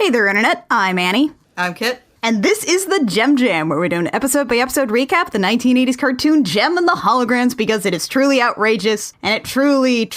Hey there, Internet. I'm Annie. I'm Kit. And this is the JEM Jam, where we're doing an episode-by-episode recap of the 1980s cartoon JEM and the Holograms, because it is truly outrageous, and it truly,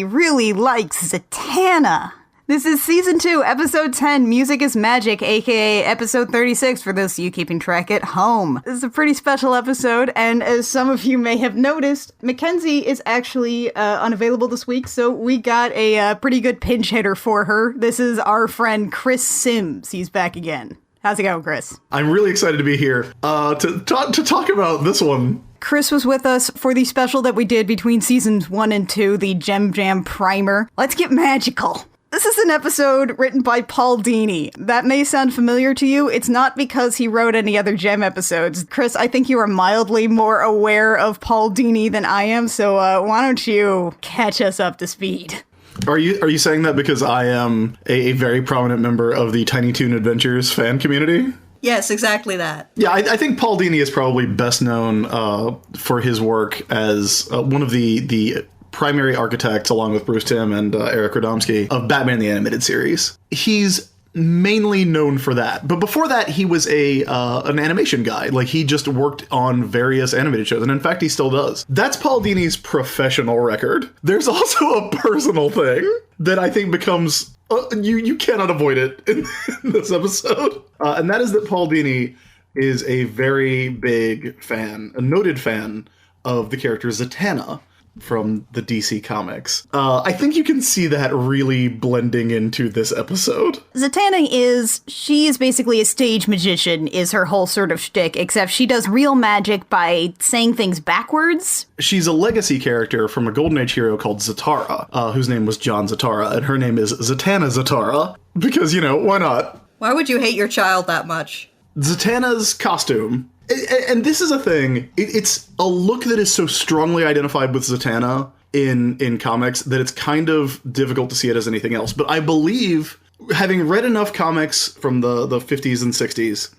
really likes Zatanna. This is Season 2, Episode 10, Music is Magic, aka Episode 36, for those of you keeping track at home. This is a pretty special episode, and as some of you may have noticed, Mackenzie is actually unavailable this week, so we got a pretty good pinch hitter for her. This is our friend Chris Sims. He's back again. How's it going, Chris? I'm really excited to be here to talk about this one. Chris was with us for the special that we did between Seasons 1 and 2, the JEM Jam Primer. Let's get magical. This is an episode written by Paul Dini. That may sound familiar to you. It's not because he wrote any other JEM episodes. Chris, I think you are mildly more aware of Paul Dini than I am, so why don't you catch us up to speed? Are you saying that because I am a very prominent member of the Tiny Toon Adventures fan community? Yes, exactly that. Yeah, I think Paul Dini is probably best known for his work as one of the primary architects, along with Bruce Timm and Eric Radomski, of Batman the Animated Series. He's mainly known for that. But before that, he was an animation guy. Like, he just worked on various animated shows, and in fact, he still does. That's Paul Dini's professional record. There's also a personal thing that I think becomes... you cannot avoid it in this episode. And that is that Paul Dini is a very big fan, a noted fan, of the character Zatanna from the DC Comics. I think you can see that really blending into this episode. Zatanna she is basically a stage magician, is her whole sort of shtick, except she does real magic by saying things backwards. She's a legacy character from a Golden Age hero called Zatara, whose name was John Zatara, and her name is Zatanna Zatara, because, why not? Why would you hate your child that much? Zatanna's costume. And this is a thing, it's a look that is so strongly identified with Zatanna in comics that it's kind of difficult to see it as anything else. But I believe, having read enough comics from the 50s and 60s,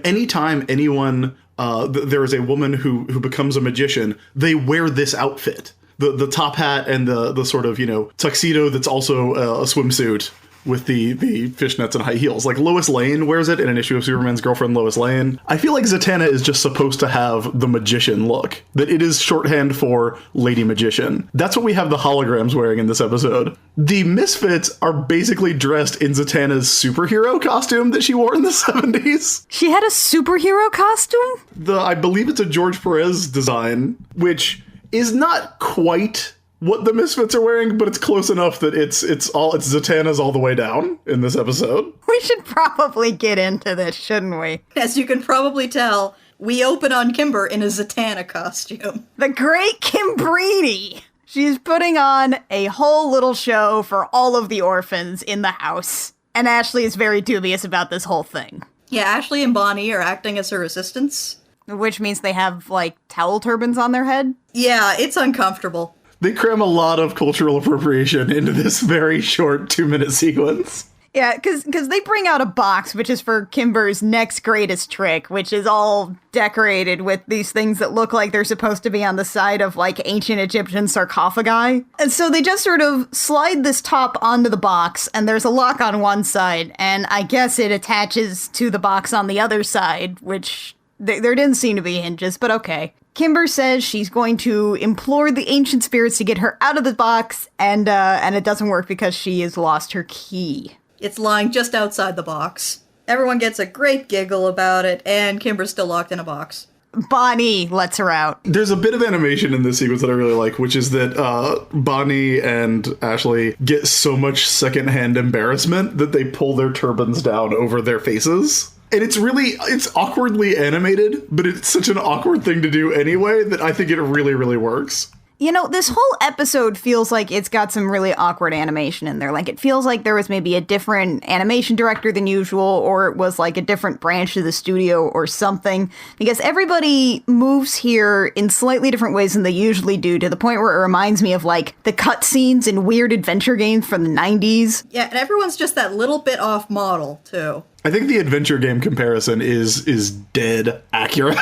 anytime anyone, there is a woman who becomes a magician, they wear this outfit. The top hat and the sort of, tuxedo that's also a swimsuit, with the fishnets and high heels. Like, Lois Lane wears it in an issue of Superman's Girlfriend, Lois Lane. I feel like Zatanna is just supposed to have the magician look. That it is shorthand for Lady Magician. That's what we have the Holograms wearing in this episode. The Misfits are basically dressed in Zatanna's superhero costume that she wore in the 70s. She had a superhero costume? I believe it's a George Perez design, which is not quite what the Misfits are wearing, but it's close enough that it's Zatanna's all the way down in this episode. We should probably get into this, shouldn't we? As you can probably tell, we open on Kimber in a Zatanna costume. The great Kimbrini! She's putting on a whole little show for all of the orphans in the house. And Ashley is very dubious about this whole thing. Yeah, Ashley and Bonnie are acting as her assistants. Which means they have, towel turbans on their head? Yeah, it's uncomfortable. They cram a lot of cultural appropriation into this very short 2-minute sequence. Yeah, because they bring out a box, which is for Kimber's next greatest trick, which is all decorated with these things that look like they're supposed to be on the side of, ancient Egyptian sarcophagi. And so they just sort of slide this top onto the box, and there's a lock on one side, and I guess it attaches to the box on the other side, which there didn't seem to be hinges, but okay. Kimber says she's going to implore the ancient spirits to get her out of the box, and it doesn't work because she has lost her key. It's lying just outside the box. Everyone gets a great giggle about it, and Kimber's still locked in a box. Bonnie lets her out. There's a bit of animation in this sequence that I really like, which is that Bonnie and Ashley get so much secondhand embarrassment that they pull their turbans down over their faces. And it's awkwardly animated, but it's such an awkward thing to do anyway that I think it really, really works. This whole episode feels like it's got some really awkward animation in there. It feels like there was maybe a different animation director than usual, or it was a different branch of the studio or something. Because everybody moves here in slightly different ways than they usually do, to the point where it reminds me of the cutscenes in weird adventure games from the 90s. Yeah, and everyone's just that little bit off model, too. I think the adventure game comparison is dead accurate.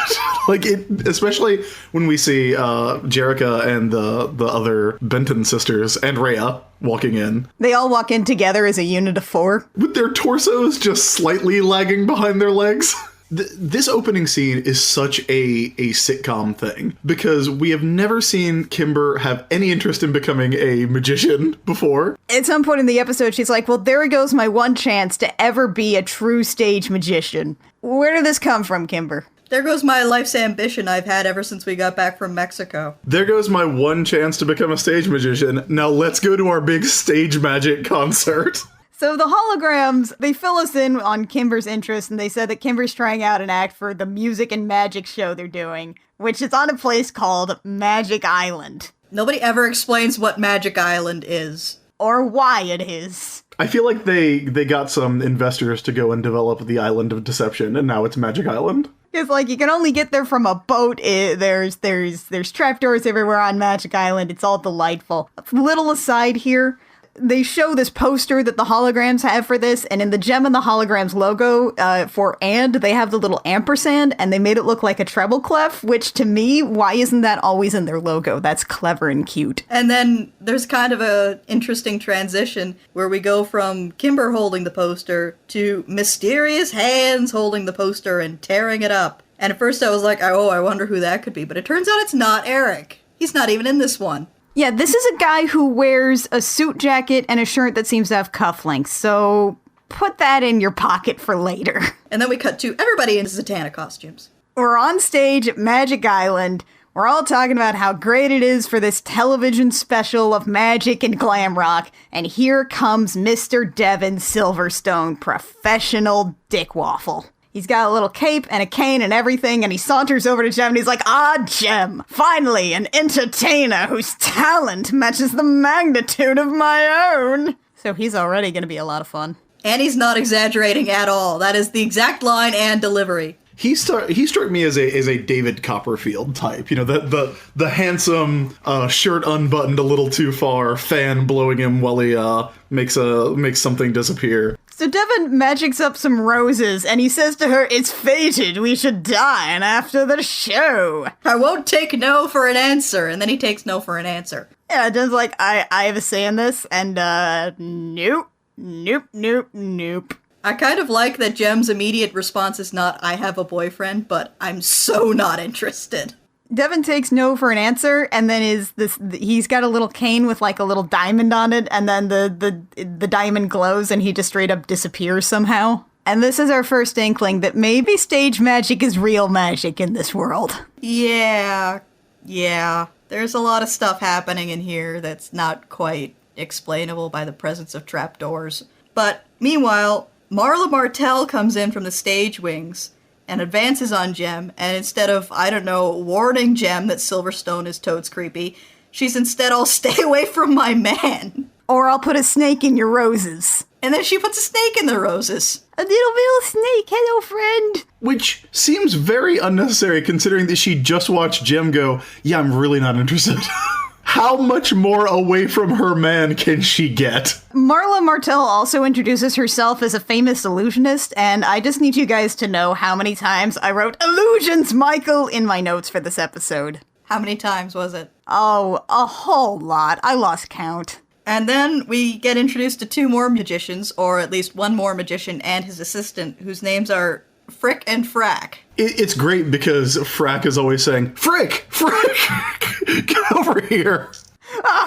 Like, it, especially when we see Jerrica and the other Benton sisters and Rhea walking in. They all walk in together as a unit of 4. With their torsos just slightly lagging behind their legs. This opening scene is such a sitcom thing, because we have never seen Kimber have any interest in becoming a magician before. At some point in the episode, she's like, well, there goes my one chance to ever be a true stage magician. Where did this come from, Kimber? There goes my life's ambition I've had ever since we got back from Mexico. There goes my one chance to become a stage magician. Now let's go to our big stage magic concert. So the holograms, they fill us in on Kimber's interest, and they said that Kimber's trying out an act for the music and magic show they're doing, which is on a place called Magic Island. Nobody ever explains what Magic Island is. Or why it is. I feel like they got some investors to go and develop the Island of Deception, and now it's Magic Island. It's like you can only get there from a boat. There's trapdoors everywhere on Magic Island. It's all delightful. A little aside here. They show this poster that the holograms have for this, and in the Gem and the Holograms logo for "and," they have the little ampersand, and they made it look like a treble clef, which to me, why isn't that always in their logo? That's clever and cute. And then there's kind of a interesting transition where we go from Kimber holding the poster to mysterious hands holding the poster and tearing it up. And at first I was like, oh, I wonder who that could be, but it turns out it's not Eric. He's not even in this one. Yeah, this is a guy who wears a suit jacket and a shirt that seems to have cufflinks, so put that in your pocket for later. And then we cut to everybody in Zatanna costumes. We're on stage at Magic Island. We're all talking about how great it is for this television special of magic and glam rock, and here comes Mr. Devon Silverstone, professional dick waffle. He's got a little cape and a cane and everything, and he saunters over to Jem and he's like, Jem, finally an entertainer whose talent matches the magnitude of my own. So he's already going to be a lot of fun. And he's not exaggerating at all. That is the exact line and delivery. He struck me as a David Copperfield type, you know, the handsome, shirt unbuttoned a little too far, fan blowing him while he makes something disappear. So Devon magics up some roses, and he says to her, it's fated we should dine after the show. I won't take no for an answer. And then he takes no for an answer. Yeah, Devon's like, I have a say in this, and nope. I kind of like that Jem's immediate response is not, I have a boyfriend, but I'm so not interested. Devon takes no for an answer, and then he's got a little cane with like a little diamond on it, and then the diamond glows and he just straight up disappears somehow. And this is our first inkling that maybe stage magic is real magic in this world. Yeah. There's a lot of stuff happening in here that's not quite explainable by the presence of trapdoors. But meanwhile, Marla Martell comes in from the stage wings and advances on Jem, and instead of, warning Jem that Silverstone is toads creepy, she's instead all, stay away from my man. Or I'll put a snake in your roses. And then she puts a snake in the roses. A little snake, hello friend. Which seems very unnecessary considering that she just watched Jem go, yeah, I'm really not interested. How much more away from her man can she get? Marla Martell also introduces herself as a famous illusionist, and I just need you guys to know how many times I wrote illusions, Michael, in my notes for this episode. How many times was it? Oh, a whole lot. I lost count. And then we get introduced to 2 more magicians, or at least 1 more magician and his assistant, whose names are Frick and Frack. It's great because Frack is always saying, Frick! Get over here!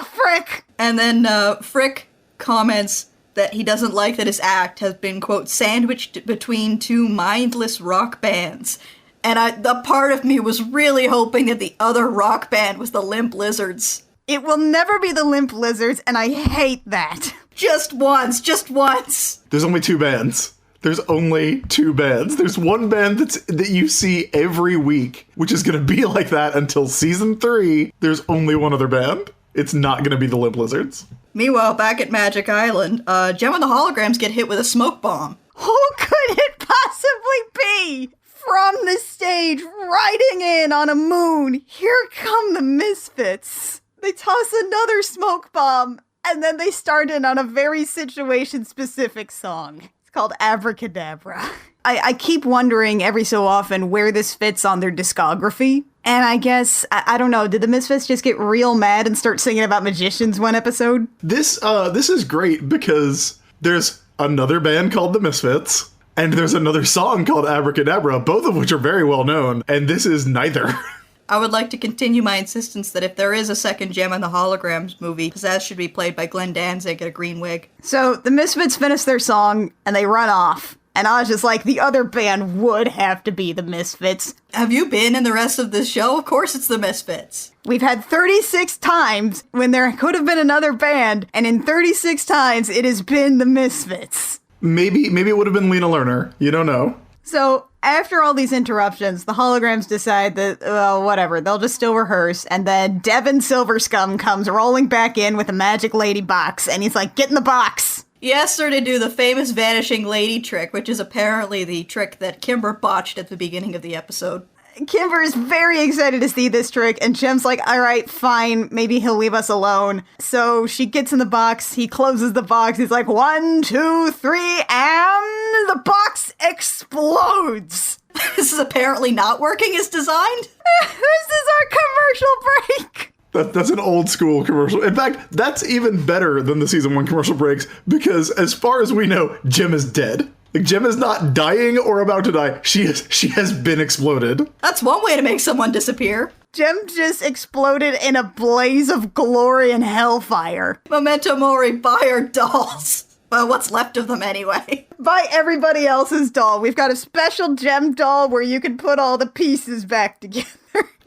Frick! And then Frick comments that he doesn't like that his act has been, quote, sandwiched between 2 mindless rock bands. And the part of me was really hoping that the other rock band was the Limp Lizards. It will never be the Limp Lizards, and I hate that. Just once. There's only 2 bands. There's only 2 bands. There's one band that you see every week, which is going to be like that until season 3. There's only one other band. It's not going to be the Limp Lizards. Meanwhile, back at Magic Island, Gem and the Holograms get hit with a smoke bomb. Who could it possibly be? From the stage, riding in on a moon, here come the Misfits. They toss another smoke bomb, and then they start in on a very situation-specific song. It's called Abracadabra. I keep wondering every so often where this fits on their discography. And I guess, I don't know, did the Misfits just get real mad and start singing about magicians one episode? This is great because there's another band called the Misfits, and there's another song called Abracadabra, both of which are very well known, and this is neither. I would like to continue my insistence that if there is a second Gem and the Holograms movie, Pizzazz should be played by Glenn Danzig in a green wig. So the Misfits finish their song, and they run off. And I was just like, the other band would have to be the Misfits. Have you been in the rest of this show? Of course it's the Misfits. We've had 36 times when there could have been another band, and in 36 times it has been the Misfits. Maybe it would have been Lena Lerner. You don't know. So after all these interruptions, the Holograms decide that, well, whatever, they'll just still rehearse, and then Devon Silverscum comes rolling back in with a magic lady box, and he's like, get in the box! He asks her to do the famous vanishing lady trick, which is apparently the trick that Kimber botched at the beginning of the episode. Kimber is very excited to see this trick, and Jem's like, all right, fine, maybe he'll leave us alone. So she gets in the box, he closes the box, he's like, 1, 2, 3, and the box explodes. This is apparently not working as designed. This is our commercial break. That's an old school commercial. In fact, that's even better than the season 1 commercial breaks, because as far as we know, Jem is dead. Like, Jem is not dying or about to die. She has been exploded. That's one way to make someone disappear. Jem just exploded in a blaze of glory and hellfire. Memento Mori, buy our dolls. Well, what's left of them anyway. Buy everybody else's doll. We've got a special Jem doll where you can put all the pieces back together.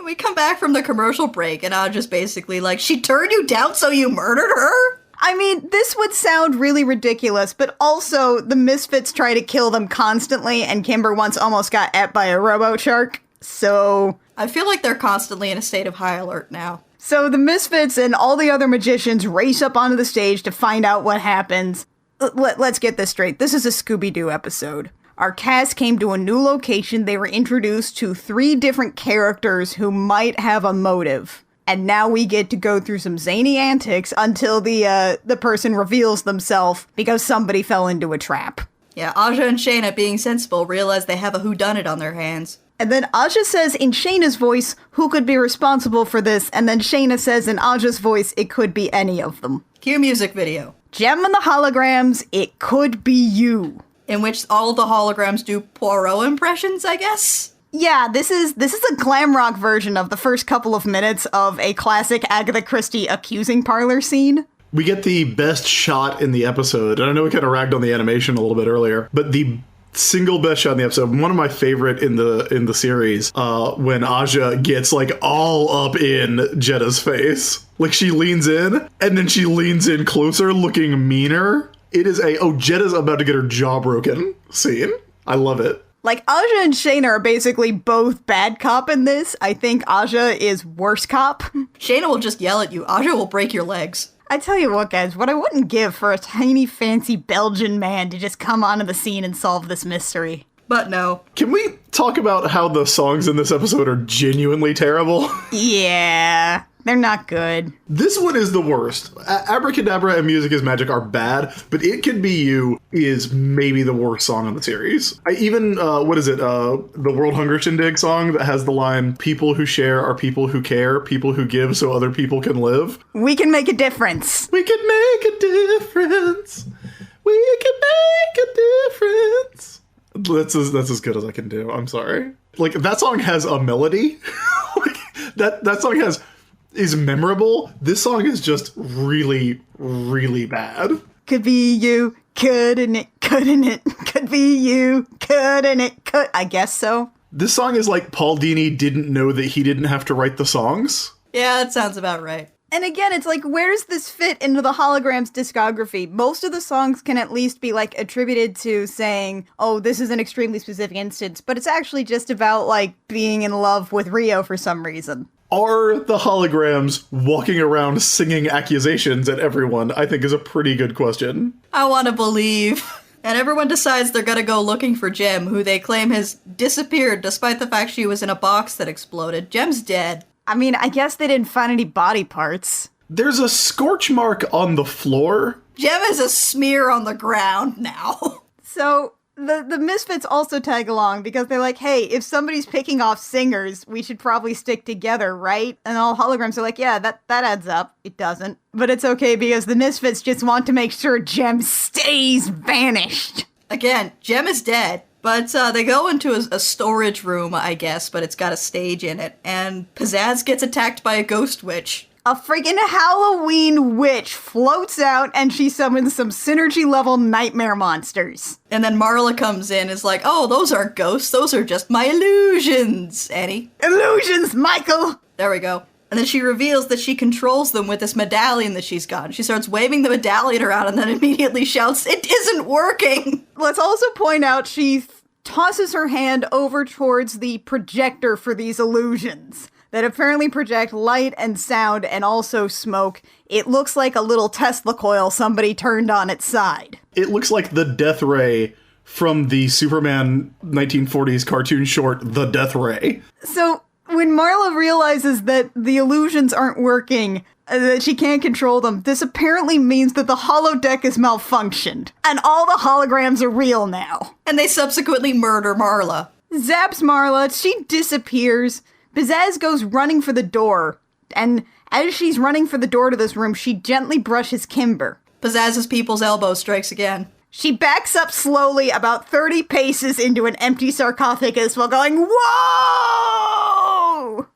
We come back from the commercial break, and I'm just basically like, she turned you down so you murdered her? I mean, this would sound really ridiculous, but also the Misfits try to kill them constantly, and Kimber once almost got ate by a robo-shark, so... I feel like they're constantly in a state of high alert now. So the Misfits and all the other magicians race up onto the stage to find out what happens. Let's get this straight. This is a Scooby Doo episode. Our cast came to a new location. They were introduced to 3 different characters who might have a motive. And now we get to go through some zany antics until the person reveals themselves because somebody fell into a trap. Yeah, Aja and Shayna, being sensible, realize they have a whodunit on their hands. And then Aja says in Shayna's voice, who could be responsible for this? And then Shayna says in Aja's voice, it could be any of them. Cue music video. Jem and the Holograms, it could be you. In which all the holograms do Poirot impressions, I guess? Yeah, this is a glam rock version of the first couple of minutes of a classic Agatha Christie accusing parlor scene. We get the best shot in the episode, and I know we kind of ragged on the animation a little bit earlier, but the single best shot in the episode, one of my favorite in the series, when Aja gets like all up in Jetta's face. Like, she leans in, and then she leans in closer, looking meaner. It is Jetta's about to get her jaw broken scene. I love it. Like, Aja and Shayna are basically both bad cop in this. I think Aja is worse cop. Shayna will just yell at you. Aja will break your legs. I tell you what, guys, what I wouldn't give for a tiny, fancy Belgian man to just come onto the scene and solve this mystery. But no. Can we talk about how the songs in this episode are genuinely terrible? Yeah, they're not good. This one is the worst. Abracadabra and Music is Magic are bad, but It Could Be You is maybe the worst song on the series. The World Hunger Shindig song that has the line, people who share are people who care, people who give so other people can live. We can make a difference. We can make a difference. We can make a difference. That's as good as I can do. I'm sorry. Like, that song has a melody. that song is memorable. This song is just really, really bad. Could be you, couldn't it, could be you, couldn't it, could... I guess so. This song is like Paul Dini didn't know that he didn't have to write the songs. Yeah, that sounds about right. And again, it's like, where does this fit into the Holograms discography? Most of the songs can at least be, like, attributed to saying, oh, this is an extremely specific instance, but it's actually just about, like, being in love with Rio for some reason. Are the Holograms walking around singing accusations at everyone, I think is a pretty good question. I want to believe. And everyone decides they're gonna go looking for Jem, who they claim has disappeared despite the fact she was in a box that exploded. Jem's dead. I mean, I guess they didn't find any body parts. There's a scorch mark on the floor. Jem is a smear on the ground now. So the Misfits also tag along because they're like, hey, if somebody's picking off singers, we should probably stick together, right? And all holograms are like, yeah, that adds up. It doesn't. But it's okay because the Misfits just want to make sure JEM stays vanished. Again, JEM is dead. But they go into a storage room, I guess, but it's got a stage in it. And Pizzazz gets attacked by a ghost witch. A freaking Halloween witch floats out and she summons some synergy-level nightmare monsters. And then Marla comes in and is like, oh, those aren't ghosts, those are just my illusions, Annie. Illusions, Michael! There we go. And then she reveals that she controls them with this medallion that she's got. She starts waving the medallion around and then immediately shouts, it isn't working! Let's also point out she tosses her hand over towards the projector for these illusions that apparently project light and sound and also smoke. It looks like a little Tesla coil somebody turned on its side. It looks like the Death Ray from the Superman 1940s cartoon short, The Death Ray. So when Marla realizes that the illusions aren't working, that she can't control them, this apparently means that the holodeck is malfunctioned, and all the holograms are real now. And they subsequently murder Marla. Zaps Marla, she disappears. Pizzazz goes running for the door, and as she's running for the door to this room, she gently brushes Kimber. Pizzazz's people's elbow strikes again. She backs up slowly about 30 paces into an empty sarcophagus while going, whoa!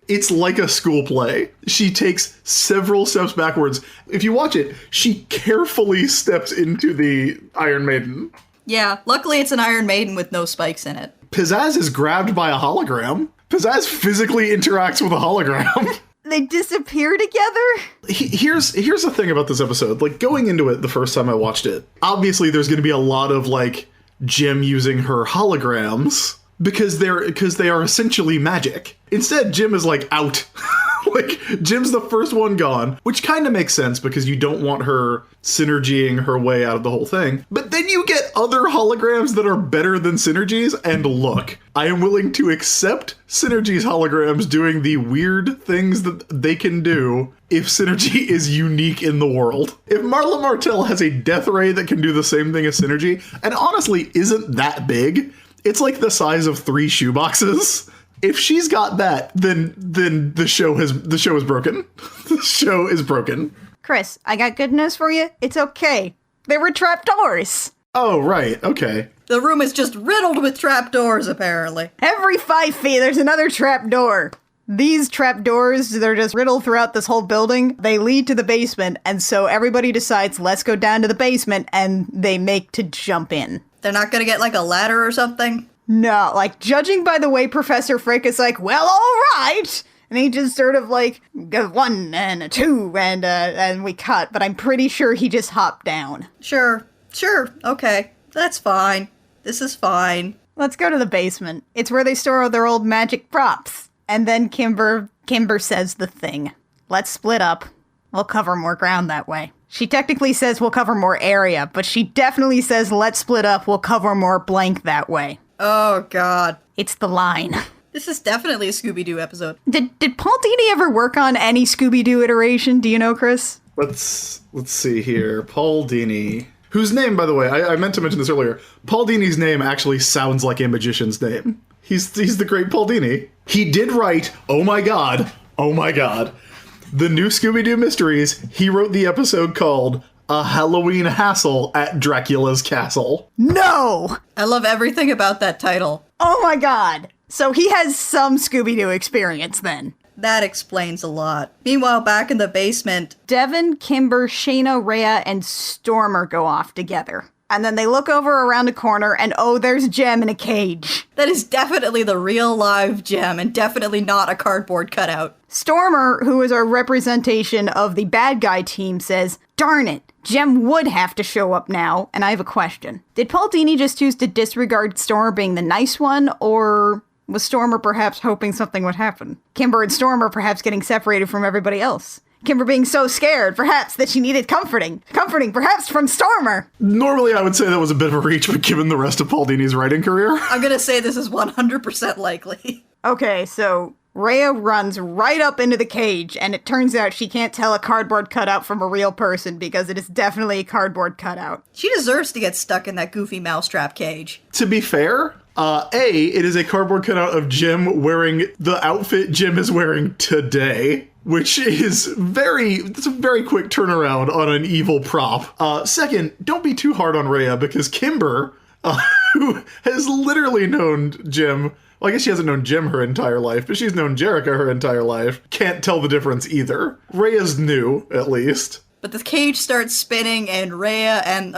It's like a school play. She takes several steps backwards. If you watch it, she carefully steps into the Iron Maiden. Yeah, luckily it's an Iron Maiden with no spikes in it. Pizzazz is grabbed by a hologram. Pizzazz physically interacts with a hologram. They disappear together? Here's the thing about this episode. Like, going into it the first time I watched it, obviously there's going to be a lot of, like, JEM using her holograms because they are essentially magic. Instead, JEM is, like, out. Like, JEM's the first one gone, which kind of makes sense because you don't want her synergying her way out of the whole thing. But then you get other holograms that are better than Synergy's, and look, I am willing to accept Synergy's holograms doing the weird things that they can do if Synergy is unique in the world. If Marla Martell has a Death Ray that can do the same thing as Synergy, and honestly isn't that big, it's like the size of 3 shoeboxes. If she's got that, then the show is broken. The show is broken. Chris, I got good news for you. It's okay. They were trapdoors. Oh, right. Okay. The room is just riddled with trapdoors, apparently. Every 5 feet, there's another trapdoor. These trapdoors, they're just riddled throughout this whole building. They lead to the basement, and so everybody decides, let's go down to the basement, and they make to jump in. They're not gonna get, like, a ladder or something? No, like, judging by the way Professor Frick is like, well, all right. And he just sort of like, go 1 and a 2 and we cut. But I'm pretty sure he just hopped down. Sure, okay. That's fine. This is fine. Let's go to the basement. It's where they store all their old magic props. And then Kimber says the thing. Let's split up. We'll cover more ground that way. She technically says we'll cover more area, but she definitely says let's split up. We'll cover more blank that way. Oh, God. It's the line. This is definitely a Scooby-Doo episode. Did Paul Dini ever work on any Scooby-Doo iteration? Do you know, Chris? Let's see here. Paul Dini. Whose name, by the way, I meant to mention this earlier. Paul Dini's name actually sounds like a magician's name. He's the great Paul Dini. He did write, oh my god, the new Scooby-Doo Mysteries. He wrote the episode called A Halloween Hassle at Dracula's Castle. No! I love everything about that title. Oh my god. So he has some Scooby-Doo experience then. That explains a lot. Meanwhile, back in the basement, Devon, Kimber, Shayna, Rhea, and Stormer go off together. And then they look over around a corner and oh, there's JEM in a cage. That is definitely the real live JEM and definitely not a cardboard cutout. Stormer, who is our representation of the bad guy team, says, darn it, JEM would have to show up now. And I have a question. Did Paul Dini just choose to disregard Stormer being the nice one, or was Stormer perhaps hoping something would happen? Kimber and Stormer perhaps getting separated from everybody else. Kimber being so scared, perhaps, that she needed comforting perhaps from Stormer. Normally I would say that was a bit of a reach, but given the rest of Paul Dini's writing career. I'm gonna say this is 100% likely. Okay, so Rhea runs right up into the cage, and it turns out she can't tell a cardboard cutout from a real person because it is definitely a cardboard cutout. She deserves to get stuck in that goofy mousetrap cage. To be fair, it is a cardboard cutout of Jim wearing the outfit Jim is wearing today, which is it's a very quick turnaround on an evil prop. Second, don't be too hard on Rhea because Kimber, who has literally known Jim, well, I guess she hasn't known Jim her entire life, but she's known Jerica her entire life, can't tell the difference either. Rhea's new, at least. But the cage starts spinning, and Rhea and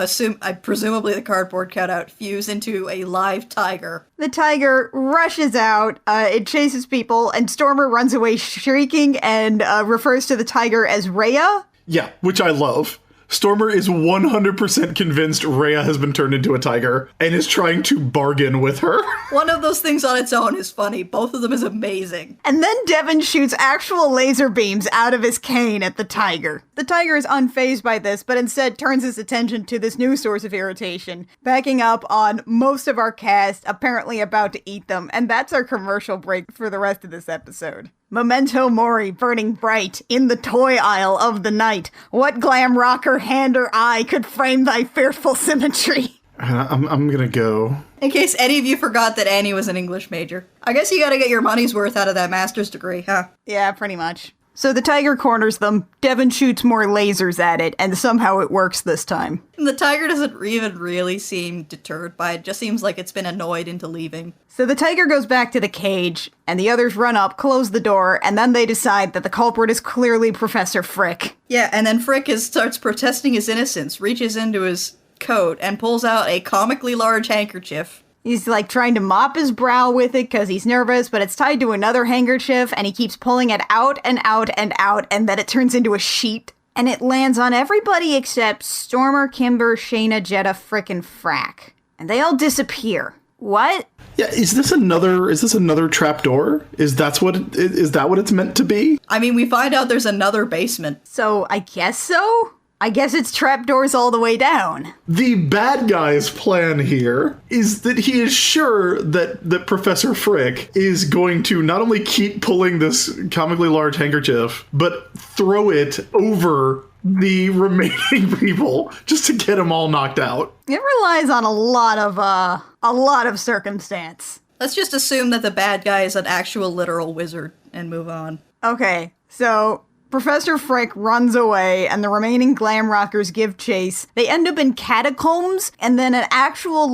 presumably the cardboard cutout fuse into a live tiger. The tiger rushes out, it chases people, and Stormer runs away shrieking and refers to the tiger as Rhea. Yeah, which I love. Stormer is 100% convinced Rhea has been turned into a tiger and is trying to bargain with her. One of those things on its own is funny. Both of them is amazing. And then Devon shoots actual laser beams out of his cane at the tiger. The tiger is unfazed by this, but instead turns his attention to this new source of irritation, backing up on most of our cast apparently about to eat them, and that's our commercial break for the rest of this episode. Memento mori burning bright in the toy aisle of the night. What glam rocker hand or eye could frame thy fearful symmetry? I'm gonna go. In case any of you forgot that Annie was an English major. I guess you gotta get your money's worth out of that master's degree, huh? Yeah, pretty much. So the tiger corners them, Devon shoots more lasers at it, and somehow it works this time. And the tiger doesn't even really seem deterred by it, just seems like it's been annoyed into leaving. So the tiger goes back to the cage, and the others run up, close the door, and then they decide that the culprit is clearly Professor Frick. Yeah, and then Frick starts protesting his innocence, reaches into his coat, and pulls out a comically large handkerchief. He's like trying to mop his brow with it because he's nervous, but it's tied to another handkerchief, and he keeps pulling it out and out and out, and then it turns into a sheet. And it lands on everybody except Stormer, Kimber, Shayna, Jetta, Frick, and Frack. And they all disappear. What? Yeah, is this another trapdoor? Is that what it's meant to be? I mean, we find out there's another basement. So, I guess so? I guess it's trapdoors all the way down. The bad guy's plan here is that he is sure that Professor Frick is going to not only keep pulling this comically large handkerchief, but throw it over the remaining people just to get them all knocked out. It relies on a lot of circumstance. Let's just assume that the bad guy is an actual literal wizard and move on. Okay, so Professor Frick runs away, and the remaining glam rockers give chase. They end up in catacombs, and then an actual,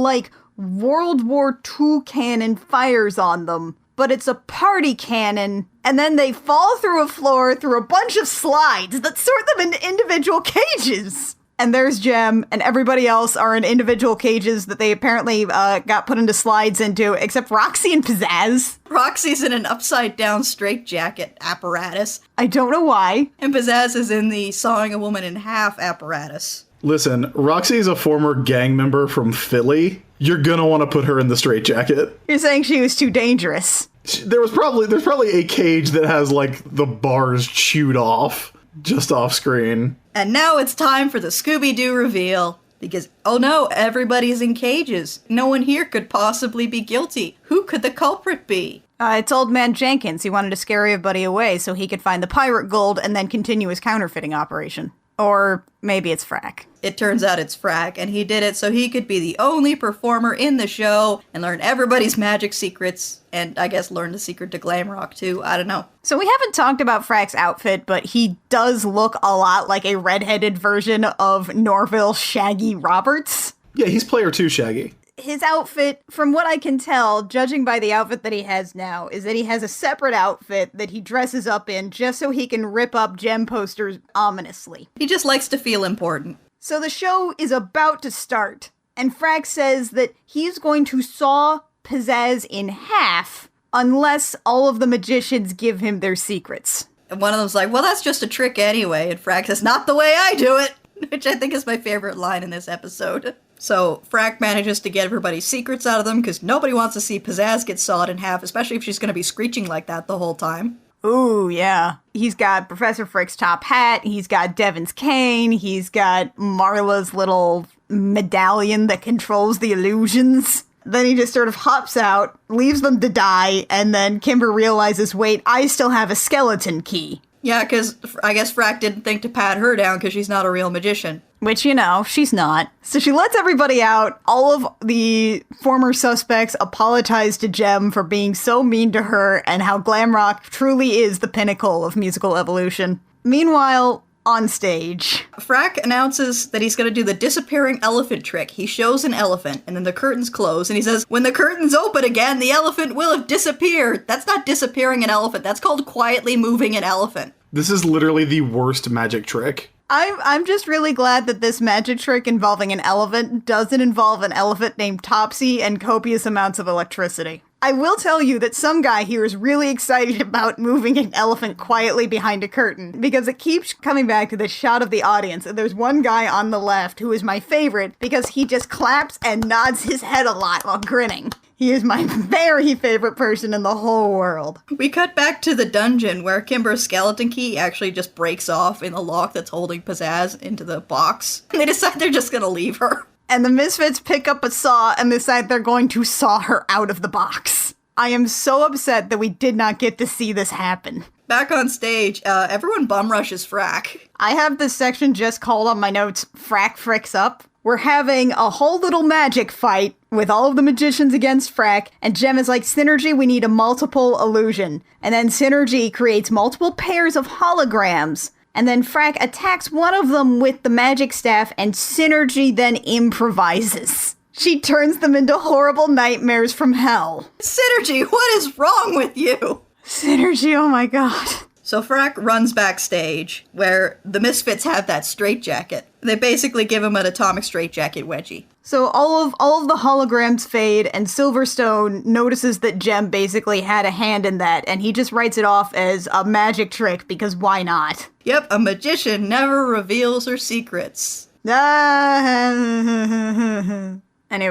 World War II cannon fires on them. But it's a party cannon, and then they fall through a floor through a bunch of slides that sort them into individual cages. And there's Jem, and everybody else are in individual cages that they apparently got put into slides into, except Roxy and Pizzazz. Roxy's in an upside-down straitjacket apparatus. I don't know why. And Pizzazz is in the sawing a woman in half apparatus. Listen, Roxy's a former gang member from Philly. You're gonna want to put her in the straitjacket. You're saying she was too dangerous. There's probably a cage that has, the bars chewed off, just off screen. And now it's time for the Scooby-Doo Reveal. Because, oh no, everybody's in cages. No one here could possibly be guilty. Who could the culprit be? It's Old Man Jenkins. He wanted to scare everybody away so he could find the pirate gold and then continue his counterfeiting operation. Or maybe it's Frack. It turns out it's Frack, and he did it so he could be the only performer in the show and learn everybody's magic secrets, and I guess learn the secret to glam rock too. I don't know. So we haven't talked about Frack's outfit, but he does look a lot like a redheaded version of Norville Shaggy Roberts. Yeah, he's player 2 Shaggy. His outfit, from what I can tell, judging by the outfit that he has now, is that he has a separate outfit that he dresses up in just so he can rip up gem posters ominously. He just likes to feel important. So the show is about to start, and Frack says that he's going to saw Pizzazz in half unless all of the magicians give him their secrets. And one of them's like, well, that's just a trick anyway. And Frack says, not the way I do it, which I think is my favorite line in this episode. So Frack manages to get everybody's secrets out of them because nobody wants to see Pizzazz get sawed in half, especially if she's going to be screeching like that the whole time. Ooh, yeah. He's got Professor Frick's top hat, he's got Devon's cane, he's got Marla's little medallion that controls the illusions. Then he just sort of hops out, leaves them to die, and then Kimber realizes, wait, I still have a skeleton key. Yeah, because I guess Frack didn't think to pat her down because she's not a real magician. Which, you know, she's not. So she lets everybody out. All of the former suspects apologize to Jem for being so mean to her and how glam rock truly is the pinnacle of musical evolution. Meanwhile, on stage, Frack announces that he's going to do the disappearing elephant trick. He shows an elephant, and then the curtains close, and he says, when the curtains open again, the elephant will have disappeared. That's not disappearing an elephant. That's called quietly moving an elephant. This is literally the worst magic trick. I'm just really glad that this magic trick involving an elephant doesn't involve an elephant named Topsy and copious amounts of electricity. I will tell you that some guy here is really excited about moving an elephant quietly behind a curtain, because it keeps coming back to the shot of the audience, and there's one guy on the left who is my favorite because he just claps and nods his head a lot while grinning. He is my very favorite person in the whole world. We cut back to the dungeon where Kimber's skeleton key actually just breaks off in the lock that's holding Pizzazz into the box. And they decide they're just gonna leave her. And the Misfits pick up a saw and decide they're going to saw her out of the box. I am so upset that we did not get to see this happen. Back on stage, everyone bum rushes Frack. I have this section just called on my notes, Frack Fricks Up. We're having a whole little magic fight with all of the magicians against Frack, and Jem is like, Synergy, we need a multiple illusion. And then Synergy creates multiple pairs of holograms, and then Frack attacks one of them with the magic staff, and Synergy then improvises. She turns them into horrible nightmares from hell. Synergy, what is wrong with you? Synergy, oh my god. So Frack runs backstage, where the Misfits have that straitjacket. They basically give him an atomic straitjacket wedgie. So all of the holograms fade, and Silverstone notices that Jem basically had a hand in that, and he just writes it off as a magic trick, because why not? Yep, a magician never reveals her secrets. Anyway,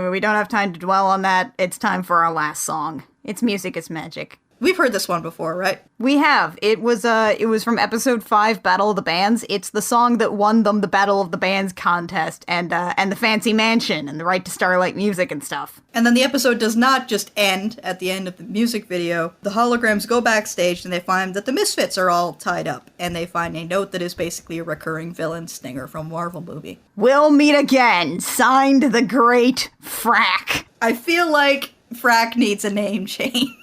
we don't have time to dwell on that. It's time for our last song. It's Music is Magic. We've heard this one before, right? We have. It was from episode 5, Battle of the Bands. It's the song that won them the Battle of the Bands contest and the fancy mansion and the right to Starlight Music and stuff. And then the episode does not just end at the end of the music video. The holograms go backstage and they find that the Misfits are all tied up, and they find a note that is basically a recurring villain stinger from a Marvel movie. We'll meet again. Signed, the great Frack. I feel like Frack needs a name change.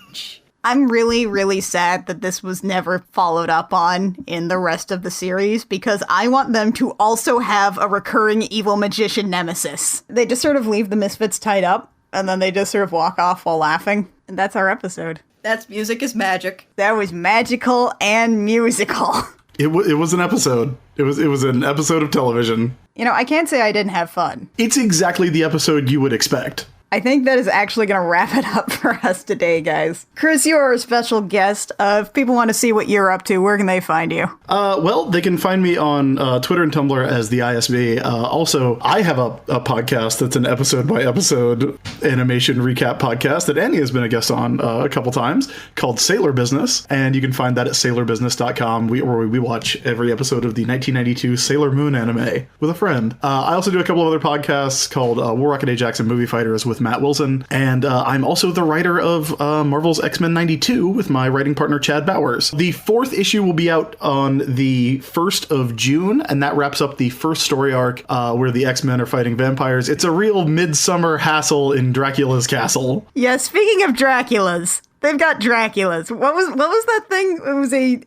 I'm really, really sad that this was never followed up on in the rest of the series, because I want them to also have a recurring evil magician nemesis. They just sort of leave the Misfits tied up, and then they just sort of walk off while laughing. And that's our episode. That's Music is Magic. That was magical and musical. It was an episode. It was an episode of television. You know, I can't say I didn't have fun. It's exactly the episode you would expect. I think that is actually going to wrap it up for us today, guys. Chris, you're our special guest. If people want to see what you're up to, where can they find you? Well, they can find me on Twitter and Tumblr as the ISB. Also, I have a podcast that's an episode-by-episode animation recap podcast that Annie has been a guest on a couple times, called Sailor Business, and you can find that at sailorbusiness.com, where we watch every episode of the 1992 Sailor Moon anime with a friend. I also do a couple of other podcasts called War Rocket Ajax and Movie Fighters with Matt Wilson, and I'm also the writer of Marvel's X-Men 92 with my writing partner Chad Bowers. The 4th issue will be out on the 1st of June, and that wraps up the first story arc where the X-Men are fighting vampires. It's a real midsummer hassle in Dracula's castle. Yeah, speaking of Draculas, they've got Draculas. What was that thing? It was a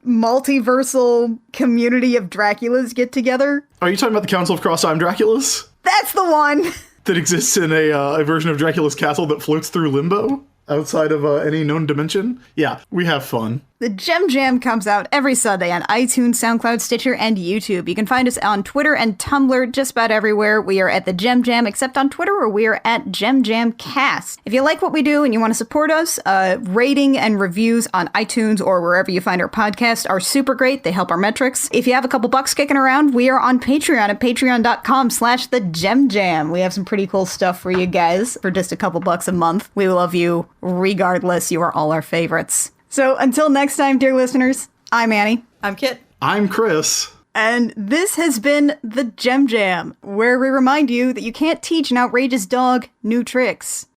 multiversal community of Draculas get together. Are you talking about the Council of Cross-Time Draculas? That's the one! That exists in a version of Dracula's castle that floats through limbo outside of any known dimension. Yeah, we have fun. The Gem Jam comes out every Sunday on iTunes, SoundCloud, Stitcher, and YouTube. You can find us on Twitter and Tumblr, just about everywhere. We are at the Gem Jam, except on Twitter, where we are at Gem Jam Cast. If you like what we do and you want to support us, rating and reviews on iTunes or wherever you find our podcast are super great. They help our metrics. If you have a couple bucks kicking around, we are on Patreon at patreon.com/thegemmjam. We have some pretty cool stuff for you guys for just a couple bucks a month. We love you regardless. You are all our favorites. So until next time, dear listeners, I'm Annie. I'm Kit. I'm Chris. And this has been the Gem Jam, where we remind you that you can't teach an outrageous dog new tricks.